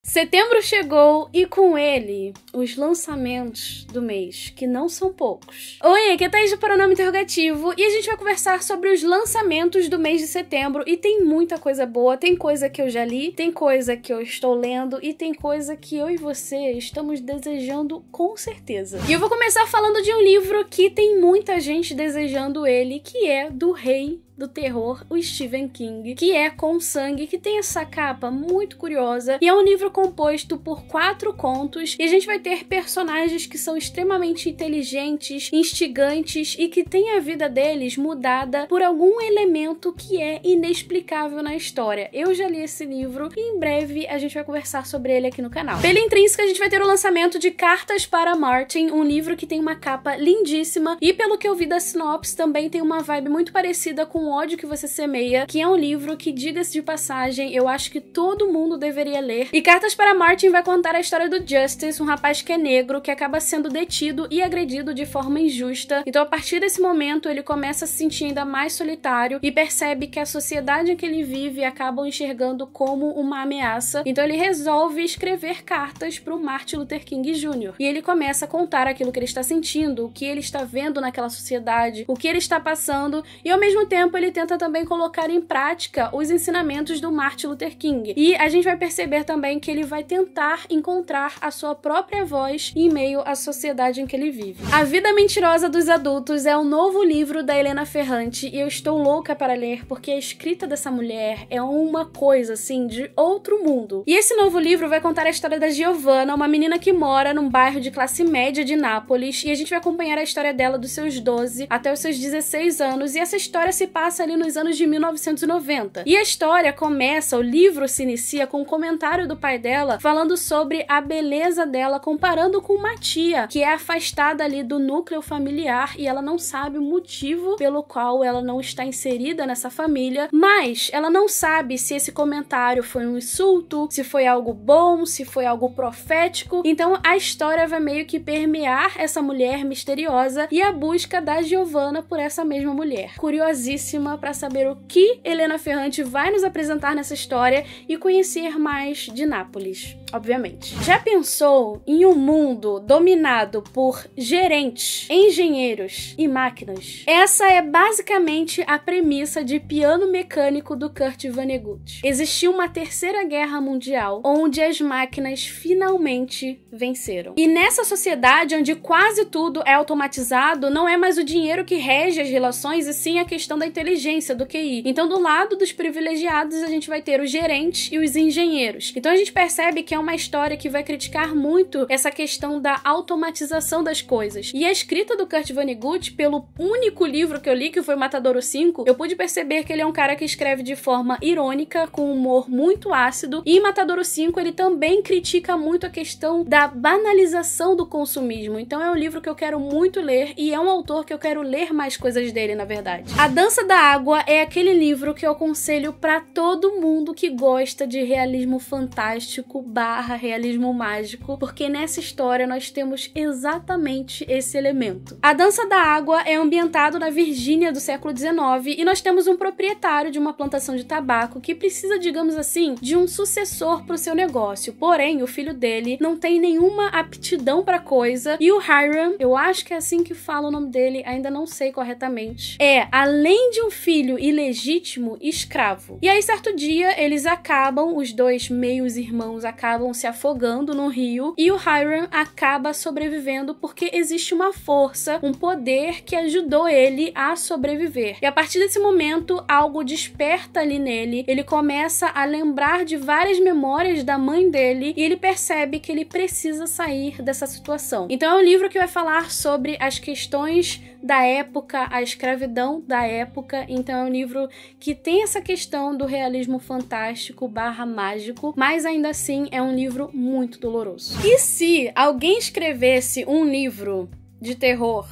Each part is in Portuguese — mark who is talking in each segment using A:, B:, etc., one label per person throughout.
A: Setembro chegou e com ele os lançamentos do mês, que não são poucos. Oi, aqui é Thaís do Pronome Interrogativo e a gente vai conversar sobre os lançamentos do mês de setembro e tem muita coisa boa, tem coisa que eu já li, tem coisa que eu estou lendo e tem coisa que eu e você estamos desejando com certeza. E eu vou começar falando de um livro que tem muita gente desejando ele, que é do Rei do Terror, o Stephen King, que é Com Sangue, que tem essa capa muito curiosa, e é um livro composto por 4 contos, e a gente vai ter personagens que são extremamente inteligentes, instigantes, e que tem a vida deles mudada por algum elemento que é inexplicável na história. Eu já li esse livro, e em breve a gente vai conversar sobre ele aqui no canal. Pela Intrínseca, a gente vai ter o lançamento de Cartas para Martin, um livro que tem uma capa lindíssima, e pelo que eu vi da sinopse, também tem uma vibe muito parecida com O Ódio que Você Semeia, que é um livro que, diga-se de passagem, eu acho que todo mundo deveria ler. E Cartas para Martin vai contar a história do Justice, um rapaz que é negro, que acaba sendo detido e agredido de forma injusta. Então, a partir desse momento, ele começa a se sentir ainda mais solitário e percebe que a sociedade em que ele vive acaba enxergando como uma ameaça. Então, ele resolve escrever cartas para o Martin Luther King Jr. E ele começa a contar aquilo que ele está sentindo, o que ele está vendo naquela sociedade, o que ele está passando, e ao mesmo tempo ele tenta também colocar em prática os ensinamentos do Martin Luther King. E a gente vai perceber também que ele vai tentar encontrar a sua própria voz em meio à sociedade em que ele vive. A Vida Mentirosa dos Adultos é um novo livro da Helena Ferrante e eu estou louca para ler porque a escrita dessa mulher é uma coisa, assim, de outro mundo. E esse novo livro vai contar a história da Giovanna, uma menina que mora num bairro de classe média de Nápoles, e a gente vai acompanhar a história dela dos seus 12 até os seus 16 anos, e essa história se passa ali nos anos de 1990. E a história começa, o livro se inicia com um comentário do pai dela falando sobre a beleza dela, comparando com uma tia que é afastada ali do núcleo familiar e ela não sabe o motivo pelo qual ela não está inserida nessa família, mas ela não sabe se esse comentário foi um insulto, se foi algo bom, se foi algo profético. Então a história vai meio que permear essa mulher misteriosa e a busca da Giovanna por essa mesma mulher. Curiosíssima para saber o que Helena Ferrante vai nos apresentar nessa história e conhecer mais de Nápoles, obviamente. Já pensou em um mundo dominado por gerentes, engenheiros e máquinas? Essa é basicamente a premissa de Piano Mecânico do Kurt Vonnegut. Existiu uma terceira guerra mundial onde as máquinas finalmente venceram. E nessa sociedade onde quase tudo é automatizado, não é mais o dinheiro que rege as relações e sim a questão da inteligência, do QI. Então, do lado dos privilegiados, a gente vai ter os gerentes e os engenheiros. Então, a gente percebe que é uma história que vai criticar muito essa questão da automatização das coisas. E a escrita do Kurt Vonnegut, pelo único livro que eu li, que foi Matadouro 5, eu pude perceber que ele é um cara que escreve de forma irônica, com humor muito ácido, e em Matadouro 5 ele também critica muito a questão da banalização do consumismo. Então, é um livro que eu quero muito ler e é um autor que eu quero ler mais coisas dele, na verdade. A Dança da Água é aquele livro que eu aconselho pra todo mundo que gosta de realismo fantástico / realismo mágico, porque nessa história nós temos exatamente esse elemento. A Dança da Água é ambientado na Virgínia do século XIX e nós temos um proprietário de uma plantação de tabaco que precisa, digamos assim, de um sucessor pro seu negócio. Porém, o filho dele não tem nenhuma aptidão pra coisa e o Hiram, eu acho que é assim que fala o nome dele, ainda não sei corretamente, além de um filho ilegítimo, escravo. E aí, certo dia, eles acabam, os dois meios irmãos acabam se afogando no rio e o Hiram acaba sobrevivendo porque existe uma força, um poder que ajudou ele a sobreviver. E a partir desse momento, algo desperta ali nele, ele começa a lembrar de várias memórias da mãe dele e ele percebe que ele precisa sair dessa situação. Então é um livro que vai falar sobre as questões da época, a escravidão da época. Então é um livro que tem essa questão do realismo fantástico / mágico, mas ainda assim é um livro muito doloroso. E se alguém escrevesse um livro de terror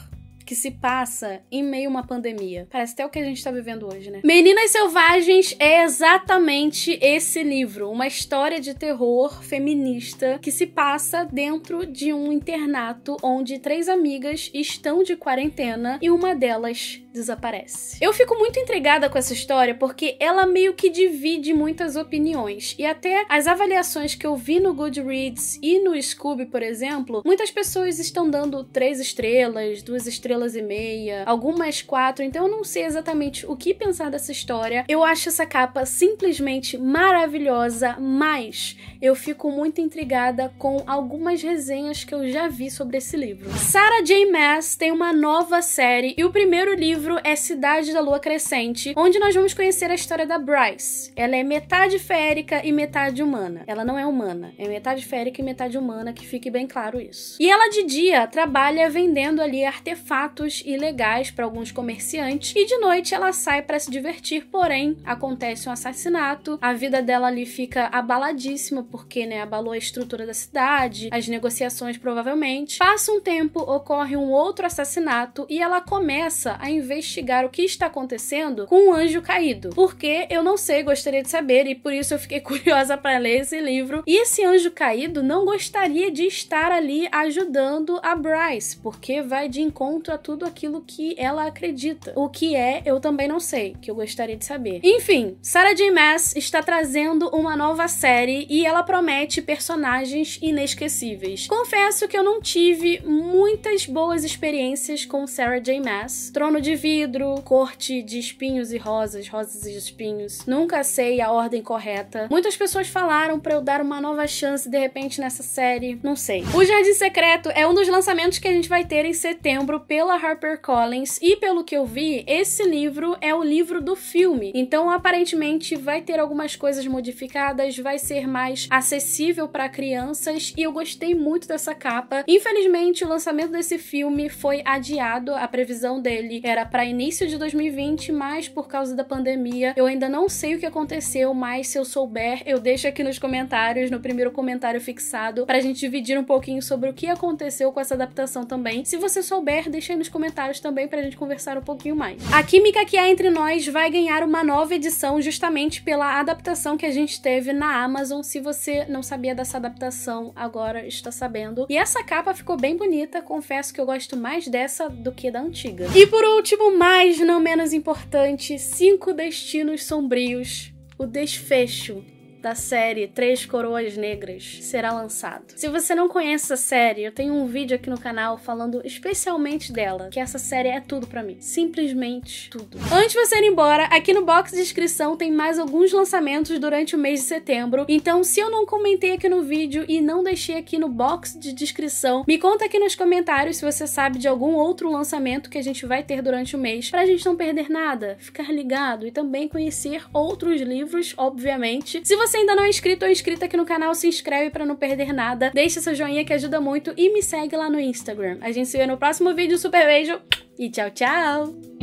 A: que se passa em meio a uma pandemia. Parece até o que a gente tá vivendo hoje, né? Meninas Selvagens é exatamente esse livro, uma história de terror feminista que se passa dentro de um internato onde 3 amigas estão de quarentena e uma delas desaparece. Eu fico muito intrigada com essa história porque ela meio que divide muitas opiniões e até as avaliações que eu vi no Goodreads e no Scoob, por exemplo, muitas pessoas estão dando 3 estrelas, 2 estrelas e meia, algumas 4, então eu não sei exatamente o que pensar dessa história. Eu acho essa capa simplesmente maravilhosa, mas eu fico muito intrigada com algumas resenhas que eu já vi sobre esse livro. Sarah J. Maas tem uma nova série e o primeiro livro é Cidade da Lua Crescente, onde nós vamos conhecer a história da Bryce. Ela é metade férica e metade humana. Ela não é humana, é metade férica e metade humana, que fique bem claro isso. E ela de dia trabalha vendendo ali artefatos ilegais para alguns comerciantes e de noite ela sai para se divertir, porém acontece um assassinato, a vida dela ali fica abaladíssima porque, né, abalou a estrutura da cidade, as negociações provavelmente. Passa um tempo, ocorre um outro assassinato e ela começa a investigar o que está acontecendo com um anjo caído. Porque eu não sei, gostaria de saber, e por isso eu fiquei curiosa para ler esse livro. E esse anjo caído não gostaria de estar ali ajudando a Bryce, porque vai de encontro a tudo aquilo que ela acredita. O que é, eu também não sei, que eu gostaria de saber. Enfim, Sarah J. Maas está trazendo uma nova série e ela promete personagens inesquecíveis. Confesso que eu não tive muitas boas experiências com Sarah J. Maas. Trono de Vidro, Corte de Espinhos e Rosas, Rosas e Espinhos. Nunca sei a ordem correta. Muitas pessoas falaram pra eu dar uma nova chance de repente nessa série. Não sei. O Jardim Secreto é um dos lançamentos que a gente vai ter em setembro pela HarperCollins e pelo que eu vi, esse livro é o livro do filme. Então aparentemente vai ter algumas coisas modificadas, vai ser mais acessível para crianças e eu gostei muito dessa capa. Infelizmente o lançamento desse filme foi adiado, a previsão dele era para início de 2020, mas por causa da pandemia eu ainda não sei o que aconteceu, mas se eu souber eu deixo aqui nos comentários, no primeiro comentário fixado, pra gente dividir um pouquinho sobre o que aconteceu com essa adaptação também. Se você souber, deixa aí nos comentários também pra gente conversar um pouquinho mais. A Química que Há Entre Nós vai ganhar uma nova edição justamente pela adaptação que a gente teve na Amazon. Se você não sabia dessa adaptação, agora está sabendo. E essa capa ficou bem bonita, confesso que eu gosto mais dessa do que da antiga. E por último, mas não menos importante, 5 Destinos Sombrios, o desfecho da série Três Coroas Negras será lançado. Se você não conhece essa série, eu tenho um vídeo aqui no canal falando especialmente dela, que essa série é tudo pra mim. Simplesmente tudo. Antes de você ir embora, aqui no box de descrição tem mais alguns lançamentos durante o mês de setembro, então se eu não comentei aqui no vídeo e não deixei aqui no box de descrição, me conta aqui nos comentários se você sabe de algum outro lançamento que a gente vai ter durante o mês, pra gente não perder nada, ficar ligado e também conhecer outros livros, obviamente. Se você ainda não é inscrito ou inscrita aqui no canal, se inscreve pra não perder nada, deixa seu joinha que ajuda muito e me segue lá no Instagram. A gente se vê no próximo vídeo, super beijo e tchau, tchau!